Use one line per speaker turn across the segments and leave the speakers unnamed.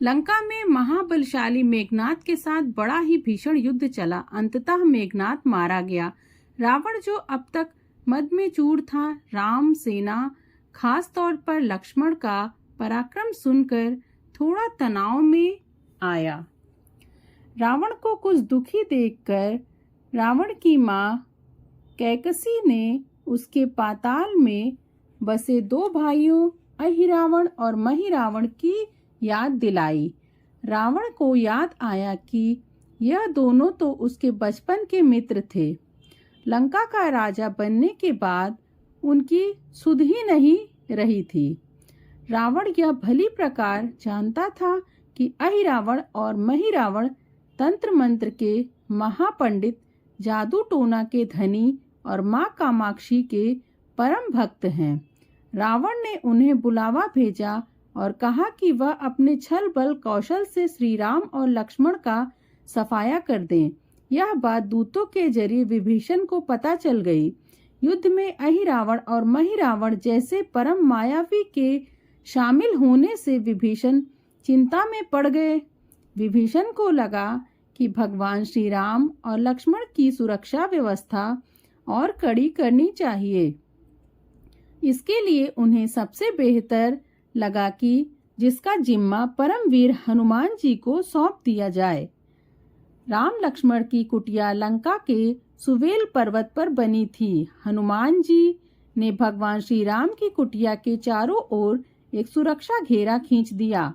लंका में महाबलशाली मेघनाद के साथ बड़ा ही भीषण युद्ध चला। अंततः मेघनाद मारा गया। रावण जो अब तक मद में चूर था, राम सेना खास तौर पर लक्ष्मण का पराक्रम सुनकर थोड़ा तनाव में आया। रावण को कुछ दुखी देखकर रावण की मां कैकसी ने उसके पाताल में बसे दो भाइयों अहिरावण और महिरावण की याद दिलाई। रावण को याद आया कि यह दोनों तो उसके बचपन के मित्र थे। लंका का राजा बनने के बाद उनकी सुध ही नहीं रही थी। रावण यह भली प्रकार जानता था कि अहिरावण और महिरावण तंत्र मंत्र के महापंडित, जादू टोना के धनी और मां कामाक्षी के परम भक्त हैं। रावण ने उन्हें बुलावा भेजा और कहा कि वह अपने छल बल कौशल से श्री राम और लक्ष्मण का सफाया कर दें। यह बात दूतों के जरिए विभीषण को पता चल गई। युद्ध में अहिरावण और महिरावण जैसे परम मायावी के शामिल होने से विभीषण चिंता में पड़ गए। विभीषण को लगा कि भगवान श्री राम और लक्ष्मण की सुरक्षा व्यवस्था और कड़ी करनी चाहिए। इसके लिए उन्हें सबसे बेहतर लगा कि जिसका जिम्मा परमवीर हनुमान जी को सौंप दिया जाए। राम लक्ष्मण की कुटिया लंका के सुवेल पर्वत पर बनी थी। हनुमान जी ने भगवान श्री राम की कुटिया के चारों ओर एक सुरक्षा घेरा खींच दिया।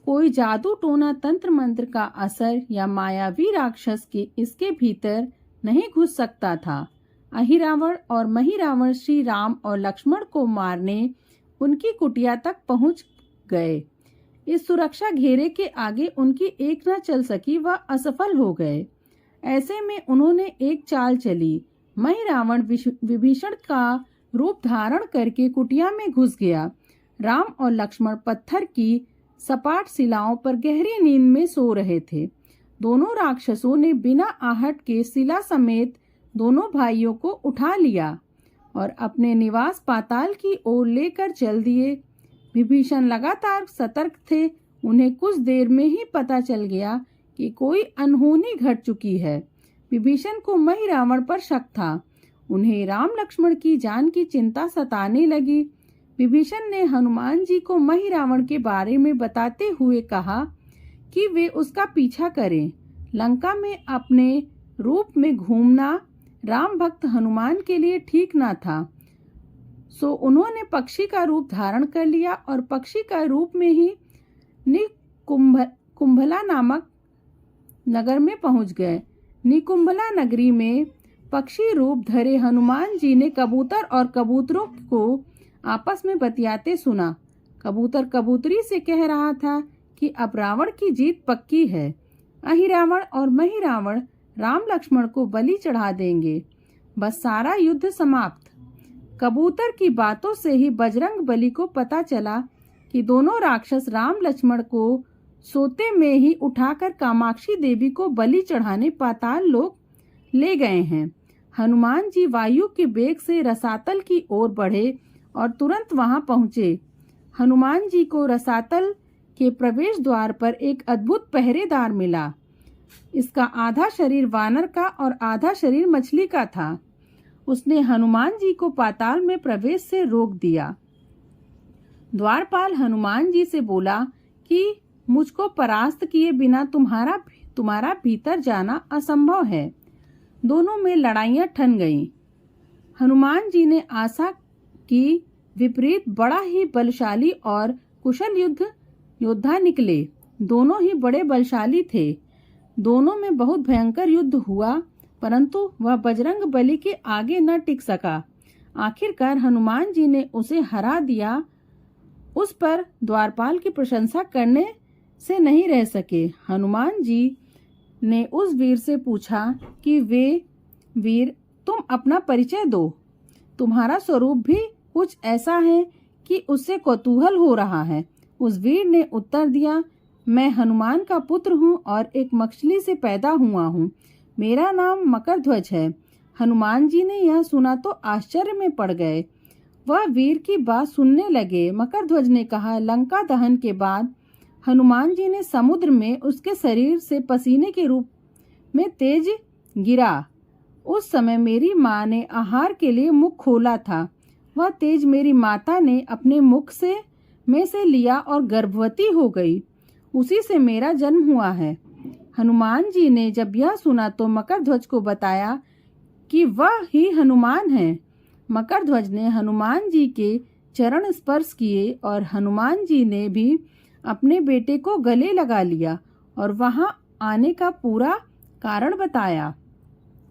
कोई जादू टोना तंत्र मंत्र का असर या मायावी राक्षस के इसके भीतर नहीं घुस सकता था। अहिरावण और महिरावण श्री राम और लक्ष्मण को मारने उनकी कुटिया तक पहुंच गए। इस सुरक्षा घेरे के आगे उनकी एक न चल सकी, वह असफल हो गए। ऐसे में उन्होंने एक चाल चली। महिरावण विभीषण का रूप धारण करके कुटिया में घुस गया। राम और लक्ष्मण पत्थर की सपाट शिलाओं पर गहरी नींद में सो रहे थे। दोनों राक्षसों ने बिना आहट के शिला समेत दोनों भाइयों को उठा लिया और अपने निवास पाताल की ओर लेकर चल दिए। विभीषण लगातार सतर्क थे। उन्हें कुछ देर में ही पता चल गया कि कोई अनहोनी घट चुकी है। विभीषण को महिरावण पर शक था। उन्हें राम लक्ष्मण की जान की चिंता सताने लगी। विभीषण ने हनुमान जी को महिरावण के बारे में बताते हुए कहा कि वे उसका पीछा करें। लंका में अपने रूप में घूमना राम भक्त हनुमान के लिए ठीक न था। सो उन्होंने पक्षी का रूप धारण कर लिया और पक्षी का रूप में ही निकुंभला नामक नगर में पहुंच गए। निकुंभला नगरी में पक्षी रूप धरे हनुमान जी ने कबूतर और कबूतरों को आपस में बतियाते सुना। कबूतर कबूतरी से कह रहा था कि अब रावण की जीत पक्की है। अहिरावण और महिरावण राम लक्ष्मण को बलि चढ़ा देंगे। बस सारा युद्ध समाप्त। कबूतर की बातों से ही बजरंग बली को पता चला कि दोनों राक्षस राम लक्ष्मण को सोते में ही उठाकर कामाक्षी देवी को बलि चढ़ाने पाताल लोक ले गए हैं। हनुमान जी वायु के वेग से रसातल की ओर बढ़े और तुरंत वहां पहुंचे। हनुमान जी को रसातल के प्रवेश द्वार पर एक अद्भुत पहरेदार मिला। इसका आधा शरीर वानर का और आधा शरीर मछली का था। उसने हनुमान जी को पाताल में प्रवेश से रोक दिया। द्वारपाल हनुमान जी से बोला कि मुझको परास्त किए बिना तुम्हारा भीतर जाना असंभव है। दोनों में लड़ाइयां ठन गईं। हनुमान जी ने आशा की विपरीत बड़ा ही बलशाली और कुशल योद्धा निकले। दोनों ही बड़े बलशाली थे। दोनों में बहुत भयंकर युद्ध हुआ, परंतु वह बजरंग बली के आगे न टिक सका। आखिरकार हनुमान जी ने उसे हरा दिया। उस पर द्वारपाल की प्रशंसा करने से नहीं रह सके। हनुमान जी ने उस वीर से पूछा कि वे वीर, तुम अपना परिचय दो। तुम्हारा स्वरूप भी कुछ ऐसा है कि उससे कौतूहल हो रहा है। उस वीर ने उत्तर दिया, मैं हनुमान का पुत्र हूँ और एक मछली से पैदा हुआ हूँ। मेरा नाम मकरध्वज है। हनुमान जी ने यह सुना तो आश्चर्य में पड़ गए। वह वीर की बात सुनने लगे। मकरध्वज ने कहा, लंका दहन के बाद हनुमान जी ने समुद्र में उसके शरीर से पसीने के रूप में तेज गिरा। उस समय मेरी माँ ने आहार के लिए मुख खोला था। वह तेज मेरी माता ने अपने मुख में से लिया और गर्भवती हो गई। उसी से मेरा जन्म हुआ है। हनुमान जी ने जब यह सुना तो मकरध्वज को बताया कि वह ही हनुमान है। मकरध्वज ने हनुमान जी के चरण स्पर्श किए और हनुमान जी ने भी अपने बेटे को गले लगा लिया और वहां आने का पूरा कारण बताया।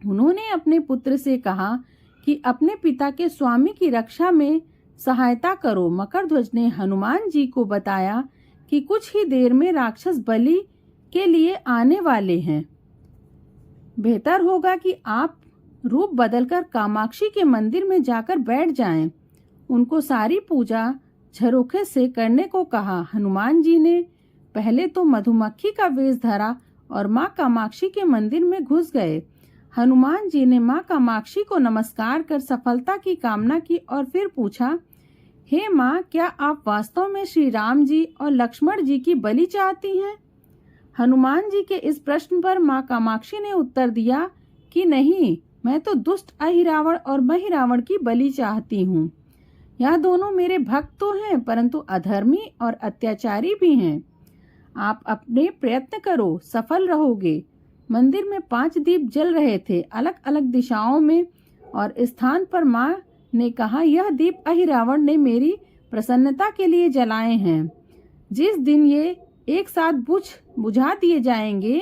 उन्होंने अपने पुत्र से कहा कि अपने पिता के स्वामी की रक्षा में सहायता करो। मकरध्वज ने हनुमान जी को बताया कि कुछ ही देर में राक्षस बलि के लिए आने वाले हैं। बेहतर होगा कि आप रूप बदलकर कामाक्षी के मंदिर में जाकर बैठ जाएं। उनको सारी पूजा झरोखे से करने को कहा। हनुमान जी ने पहले तो मधुमक्खी का वेश धरा और माँ कामाक्षी के मंदिर में घुस गए। हनुमान जी ने माँ कामाक्षी को नमस्कार कर सफलता की कामना की और फिर पूछा, हे माँ, क्या आप वास्तव में श्री राम जी और लक्ष्मण जी की बलि चाहती हैं? हनुमान जी के इस प्रश्न पर माँ कामाक्षी ने उत्तर दिया कि नहीं, मैं तो दुष्ट अहिरावण और महिरावण की बलि चाहती हूँ। यह दोनों मेरे भक्त तो हैं, परंतु अधर्मी और अत्याचारी भी हैं। आप अपने प्रयत्न करो, सफल रहोगे। मंदिर में 5 दीप जल रहे थे, अलग अलग दिशाओं में और स्थान पर। माँ ने कहा, यह दीप अहिरावण ने मेरी प्रसन्नता के लिए जलाए हैं। जिस दिन ये एक साथ बुझा दिए जाएंगे,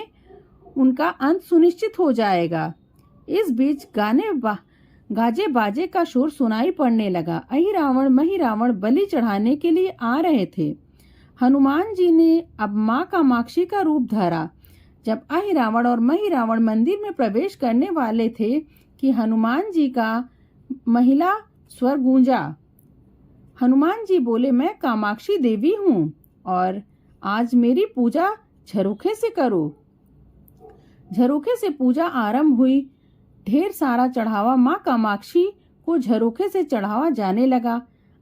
उनका अंत सुनिश्चित हो जाएगा। इस बीच गाजे बाजे का शोर सुनाई पड़ने लगा। अहिरावण महिरावण बलि चढ़ाने के लिए आ रहे थे। हनुमान जी ने अब माँ कामाक्षी का रूप धरा। जब अहिरावण और महिरावण मंदिर में प्रवेश करने वाले थे कि हनुमान जी का महिला स्वर गूंजा। हनुमान जी बोले, मैं कामाक्षी देवी हूँ और आज मेरी पूजा झरोखे से करो। झरोखे से पूजा आरंभ हुई। ढेर सारा चढ़ावा माँ कामाक्षी को झरोखे से चढ़ावा जाने लगा।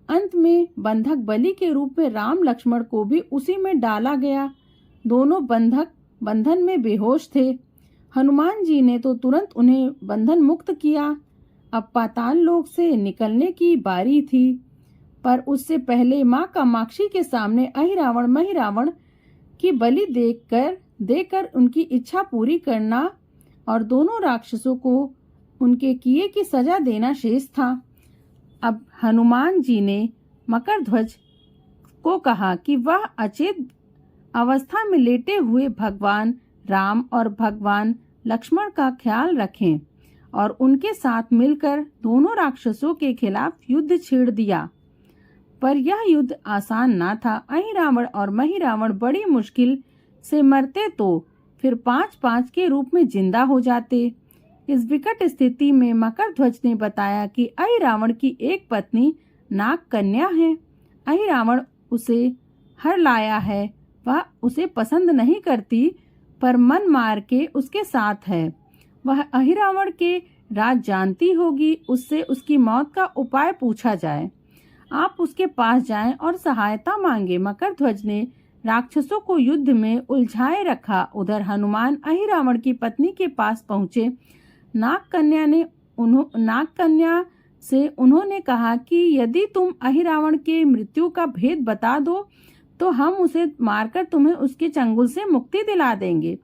अंत में बंधक बलि के रूप में राम लक्ष्मण को भी उसी में डाला गया। दोनों बंधन में बेहोश थे। हनुमान जी ने तो तुरंत उन्हें बंधन मुक्त किया। अब पाताल लोक से निकलने की बारी थी, पर उससे पहले माँ कामाक्षी के सामने अहिरावण महिरावण की बलि देकर उनकी इच्छा पूरी करना और दोनों राक्षसों को उनके किए की सजा देना शेष था। अब हनुमान जी ने मकरध्वज को कहा कि वह अचेत अवस्था में लेटे हुए भगवान राम और भगवान लक्ष्मण का ख्याल रखें और उनके साथ मिलकर दोनों राक्षसों के खिलाफ युद्ध छेड़ दिया। पर यह युद्ध आसान ना था। अहिरावण और महिरावण बड़ी मुश्किल से मरते तो फिर 5-5 के रूप में जिंदा हो जाते। इस विकट स्थिति में मकरध्वज ने बताया कि अहिरावण की एक पत्नी नाग कन्या है। अहिरावण उसे हर लाया है। वह उसे पसंद नहीं करती, पर मन मार के उसके साथ है। वह अहिरावण के राज जानती होगी। उससे उसकी मौत का उपाय पूछा जाए। आप उसके पास जाएं और सहायता मांगे। मकरध्वज ने राक्षसों को युद्ध में उलझाए रखा। उधर हनुमान अहिरावण की पत्नी के पास पहुंचे। नाग कन्या से उन्होंने कहा कि यदि तुम अहिरावण के मृत्यु का भेद बता दो तो हम उसे मारकर तुम्हें उसके चंगुल से मुक्ति दिला देंगे।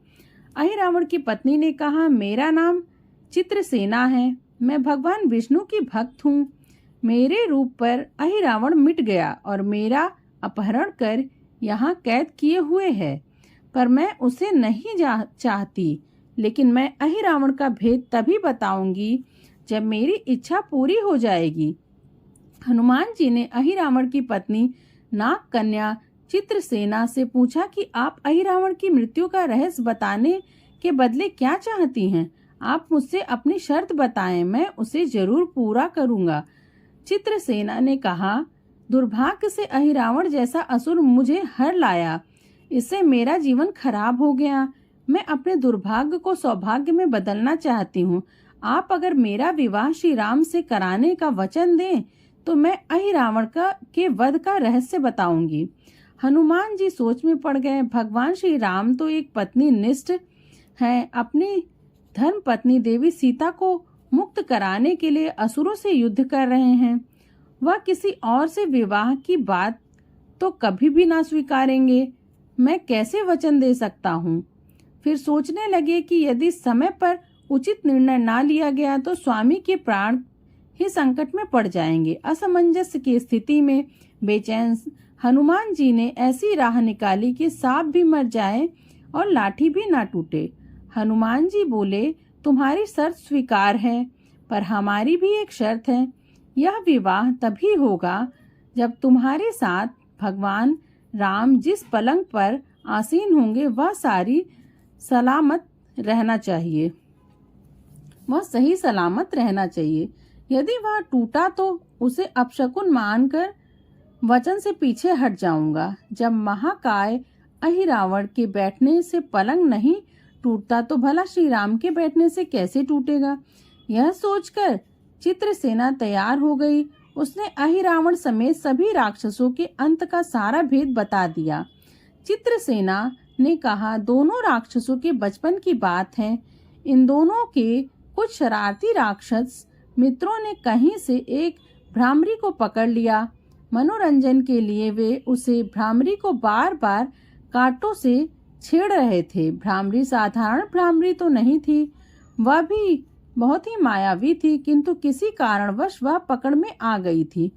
अहिरावण की पत्नी ने कहा, मेरा नाम चित्रसेना है। मैं भगवान विष्णु की भक्त हूँ। मेरे रूप पर अहिरावण मिट गया और मेरा अपहरण कर यहाँ कैद किए हुए है, पर मैं उसे नहीं चाहती। लेकिन मैं अहिरावण का भेद तभी बताऊंगी जब मेरी इच्छा पूरी हो जाएगी। हनुमान जी ने अहिरावण की पत्नी नाग कन्या चित्रसेना से पूछा कि आप अहिरावण की मृत्यु का रहस्य बताने के बदले क्या चाहती हैं? आप मुझसे अपनी शर्त बताएं, मैं उसे जरूर पूरा करूंगा। चित्रसेना ने कहा, दुर्भाग्य से अहिरावण जैसा असुर मुझे हर लाया। इससे मेरा जीवन खराब हो गया। मैं अपने दुर्भाग्य को सौभाग्य में बदलना चाहती हूँ। आप अगर मेरा विवाह श्री राम से कराने का वचन दें तो मैं अहिरावण के वध का रहस्य बताऊंगी। हनुमान जी सोच में पड़ गए। भगवान श्री राम तो एक पत्नी निष्ठ हैं, अपनी धर्म पत्नी देवी सीता को मुक्त कराने के लिए असुरों से युद्ध कर रहे हैं। वह किसी और से विवाह की बात तो कभी भी ना स्वीकारेंगे। मैं कैसे वचन दे सकता हूँ? फिर सोचने लगे कि यदि समय पर उचित निर्णय ना लिया गया तो स्वामी के प्राण ही संकट में पड़ जाएंगे। असमंजस की स्थिति में बेचैन हनुमान जी ने ऐसी राह निकाली कि सांप भी मर जाए और लाठी भी ना टूटे। हनुमान जी बोले, तुम्हारी शर्त स्वीकार है, पर हमारी भी एक शर्त है। यह विवाह तभी होगा जब तुम्हारे साथ भगवान राम जिस पलंग पर आसीन होंगे वह सारी सलामत रहना चाहिए, वह सही सलामत रहना चाहिए। यदि वह टूटा तो उसे अपशकुन मानकर वचन से पीछे हट जाऊंगा। जब महाकाय अहिरावण के बैठने से पलंग नहीं टूटता तो भला श्री राम के बैठने से कैसे टूटेगा? यह सोचकर चित्रसेना तैयार हो गई। उसने अहिरावण समेत सभी राक्षसों के अंत का सारा भेद बता दिया। चित्रसेना ने कहा, दोनों राक्षसों के बचपन की बात है। इन दोनों के कुछ शरारती राक्षस मित्रों ने कहीं से एक भ्रामरी को पकड़ लिया। मनोरंजन के लिए वे उसे भ्रामरी को बार बार कांटों से छेड़ रहे थे। भ्रामरी साधारण भ्रामरी तो नहीं थी, वह भी बहुत ही मायावी थी, किंतु किसी कारणवश वह पकड़ में आ गई थी।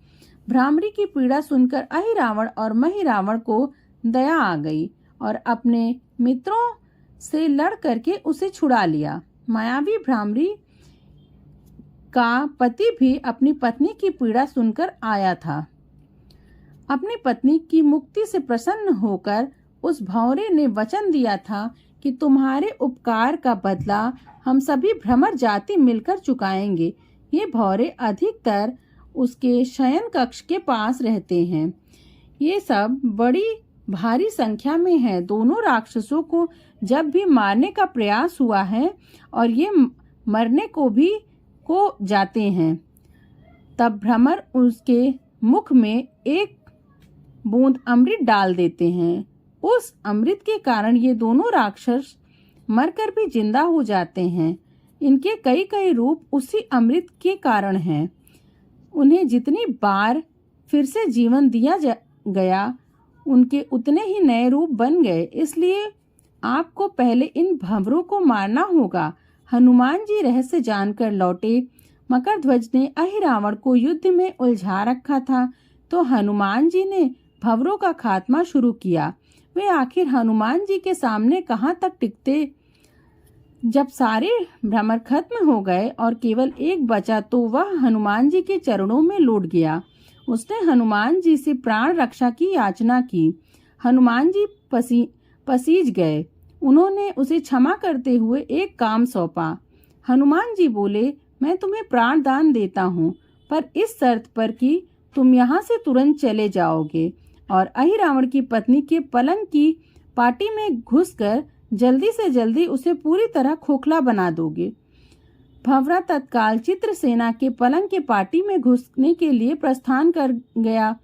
भ्रामरी की पीड़ा सुनकर अहिरावण और महिरावण को दया आ गई और अपने मित्रों से लड़ करके उसे छुड़ा लिया। मायावी भ्रामरी का पति भी अपनी पत्नी की पीड़ा सुनकर आया था। अपनी पत्नी की मुक्ति से प्रसन्न होकर उस भौरे ने वचन दिया था कि तुम्हारे उपकार का बदला हम सभी भ्रमर जाति मिलकर चुकाएंगे। ये भौरे अधिकतर उसके शयन कक्ष के पास रहते हैं। ये सब बड़ी भारी संख्या में है। दोनों राक्षसों को जब भी मारने का प्रयास हुआ है और ये मरने को जाते हैं, तब भ्रमर उसके मुख में एक बूंद अमृत डाल देते हैं। उस अमृत के कारण ये दोनों राक्षस मरकर भी जिंदा हो जाते हैं। इनके कई कई रूप उसी अमृत के कारण हैं। उन्हें जितनी बार फिर से जीवन दिया गया उनके उतने ही नए रूप बन गए। इसलिए आपको पहले इन भंवरों को मारना होगा। हनुमान जी रहस्य जानकर लौटे। मकरध्वज ने अहिरावण को युद्ध में उलझा रखा था, तो हनुमान जी ने भंवरों का खात्मा शुरू किया। वे आखिर हनुमान जी के सामने कहाँ तक टिकते? जब सारे भ्रमर खत्म हो गए और केवल एक बचा तो वह हनुमान जी के चरणों में लौट गया। उसने हनुमान जी से प्राण रक्षा की याचना की। हनुमान जी पसीज गए। उन्होंने उसे क्षमा करते हुए एक काम सौंपा। हनुमान जी बोले, मैं तुम्हें प्राण दान देता हूँ, पर इस शर्त पर कि तुम यहाँ से तुरंत चले जाओगे और अहिरावण की पत्नी के पलंग की पाटी में घुसकर जल्दी से जल्दी उसे पूरी तरह खोखला बना दोगे। भंवरा तत्काल चित्रसेना के पलंग के पाटी में घुसने के लिए प्रस्थान कर गया।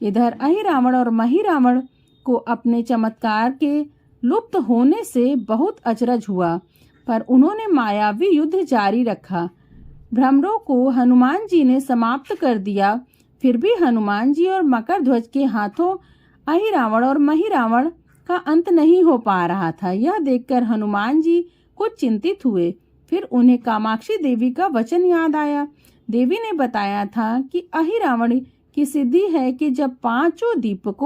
इधर अहिरावण और महिरावण को अपने चमत्कार के लुप्त होने से बहुत अचरज हुआ, पर उन्होंने मायावी युद्ध जारी रखा। भ्रमरों को हनुमान जी ने समाप्त कर दिया। फिर भी हनुमान जी और मकरध्वज के हाथों अहिरावण और महिरावण का अंत नहीं हो पा रहा था। यह देखकर हनुमान जी कुछ चिंतित हुए। फिर उन्हें कामाक्षी देवी का वचन याद आया। देवी ने बताया था कि अहिरावण की सिद्धि है कि जब पांचों दीपक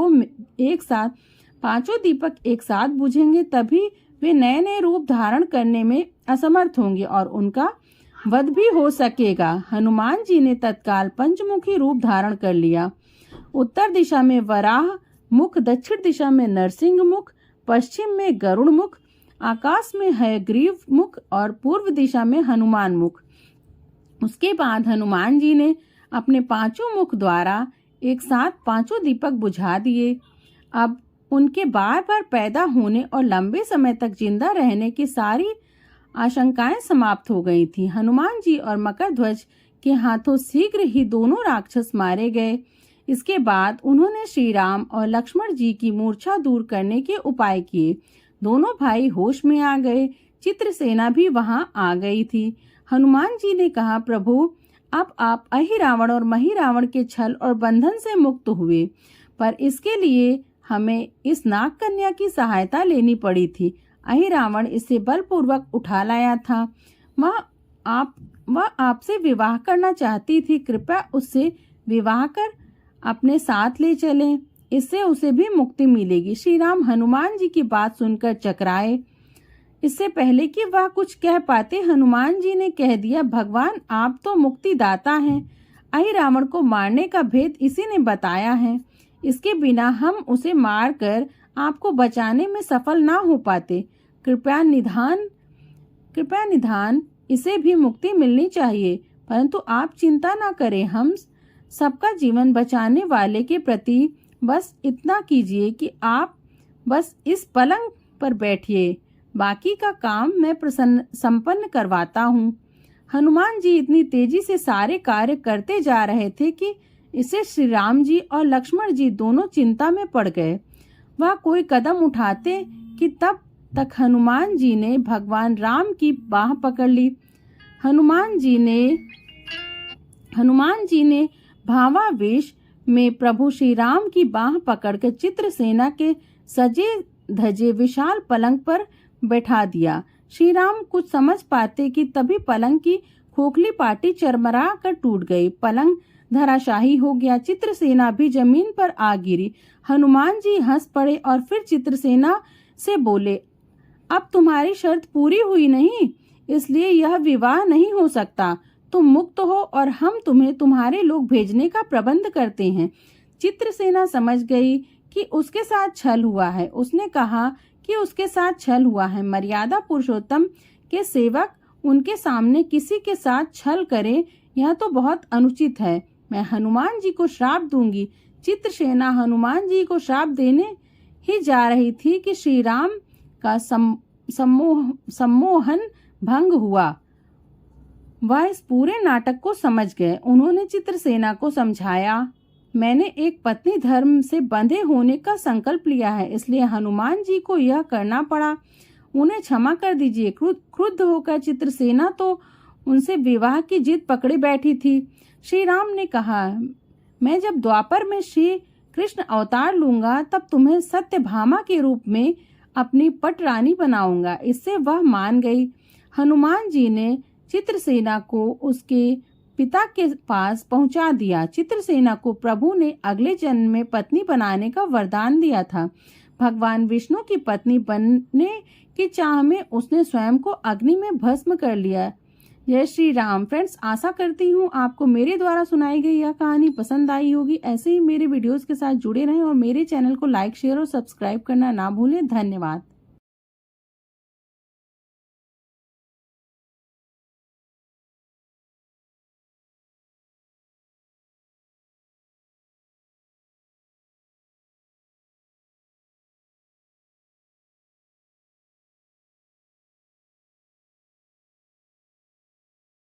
एक साथ बुझेंगे तभी वे नए नए रूप धारण करने में असमर्थ होंगे और उनका वध भी हो सकेगा। हनुमान जी ने तत्काल पंचमुखी रूप धारण कर लिया। उत्तर दिशा में वराह मुख, दक्षिण दिशा में नरसिंह मुख, पश्चिम में गरुड़ मुख, आकाश में हयग्रीव मुख और पूर्व दिशा में हनुमान मुख। उसके बाद हनुमान जी ने अपने पांचों मुख द्वारा एक साथ पांचों दीपक बुझा दिए। अब उनके बार बार पैदा होने और लंबे समय तक जिंदा रहने की सारी आशंकाएं समाप्त हो गई थी। हनुमान जी और मकरध्वज के हाथों शीघ्र ही दोनों राक्षस मारे गए। इसके बाद उन्होंने श्री राम और लक्ष्मण जी की मूर्छा दूर करने के उपाय किए। दोनों भाई होश में आ गए। चित्रसेना भी वहां आ गई थी। हनुमान जी ने कहा, प्रभु, अब आप अहिरावण और महिरावण के छल और बंधन से मुक्त हुए, पर इसके लिए हमें इस नाग कन्या की सहायता लेनी पड़ी थी। अहिरावण इसे बलपूर्वक उठा लाया था। वह आपसे विवाह करना चाहती थी। कृपया उससे विवाह कर अपने साथ ले चलें, इससे उसे भी मुक्ति मिलेगी। श्री राम हनुमान जी की बात सुनकर चकराए। इससे पहले कि वह कुछ कह पाते, हनुमान जी ने कह दिया, भगवान, आप तो मुक्तिदाता हैं। अहिरावण को मारने का भेद इसी ने बताया है। इसके बिना हम उसे मारकर आपको बचाने में सफल ना हो पाते। कृपया निधान इसे भी मुक्ति मिलनी चाहिए। परंतु आप चिंता ना करें, हम सबका जीवन बचाने वाले के प्रति बस इतना कीजिए कि आप बस इस पलंग पर बैठिए, बाकी का काम मैं संपन्न करवाता हूँ। हनुमान जी इतनी तेजी से सारे कार्य करते जा रहे थे कि इससे श्री राम जी और लक्ष्मण जी दोनों चिंता में पड़ गए। वह कोई कदम उठाते कि तब तक हनुमान जी ने भगवान राम की बाह पकड़ ली। हनुमान जी ने भावावेश में प्रभु श्री राम की बाह पकड़कर चित्रसेना के सजे धजे विशाल पलंग पर बैठा दिया। श्री राम कुछ समझ पाते कि तभी पलंग की खोखली पाटी चरमरा कर टूट गई। पलंग धराशाही हो गया। चित्रसेना भी जमीन पर आ गिरी। हनुमान जी हंस पड़े और फिर चित्रसेना से बोले, अब तुम्हारी शर्त पूरी हुई नहीं, इसलिए यह विवाह नहीं हो सकता। तुम मुक्त हो और हम तुम्हें तुम्हारे लोग भेजने का प्रबंध करते हैं। चित्रसेना समझ गई कि उसके साथ छल हुआ है। उसने कहा कि उसके साथ छल हुआ है। मर्यादा पुरुषोत्तम के सेवक उनके सामने किसी के साथ छल करे, यह तो बहुत अनुचित है। मैं हनुमान जी को श्राप दूंगी। चित्रसेना हनुमान जी को श्राप देने ही जा रही थी कि श्री राम का सम्मोहन भंग हुआ। वह इस पूरे नाटक को समझ गए। उन्होंने चित्रसेना को समझाया, मैंने एक पत्नी धर्म से बंधे होने का संकल्प लिया है, इसलिए हनुमान जी को यह करना पड़ा। उन्हें क्षमा कर दीजिए। क्रुद्ध होकर चित्रसेना तो उनसे विवाह की जिद पकड़े बैठी थी। श्री राम ने कहा, मैं जब द्वापर में श्री कृष्ण अवतार लूंगा तब तुम्हें सत्यभामा के रूप में अपनी पटरानी बनाऊंगा। इससे वह मान गई। हनुमान जी ने चित्रसेना को उसके पिता के पास पहुंचा दिया। चित्रसेना को प्रभु ने अगले जन्म में पत्नी बनाने का वरदान दिया था। भगवान विष्णु की पत्नी बनने की चाह में उसने स्वयं को अग्नि में भस्म कर लिया। जय श्री राम। फ्रेंड्स, आशा करती हूँ आपको मेरे द्वारा सुनाई गई यह कहानी पसंद आई होगी। ऐसे ही मेरे वीडियोस के साथ जुड़े रहें और मेरे चैनल को लाइक, शेयर और सब्सक्राइब करना ना भूलें। धन्यवाद।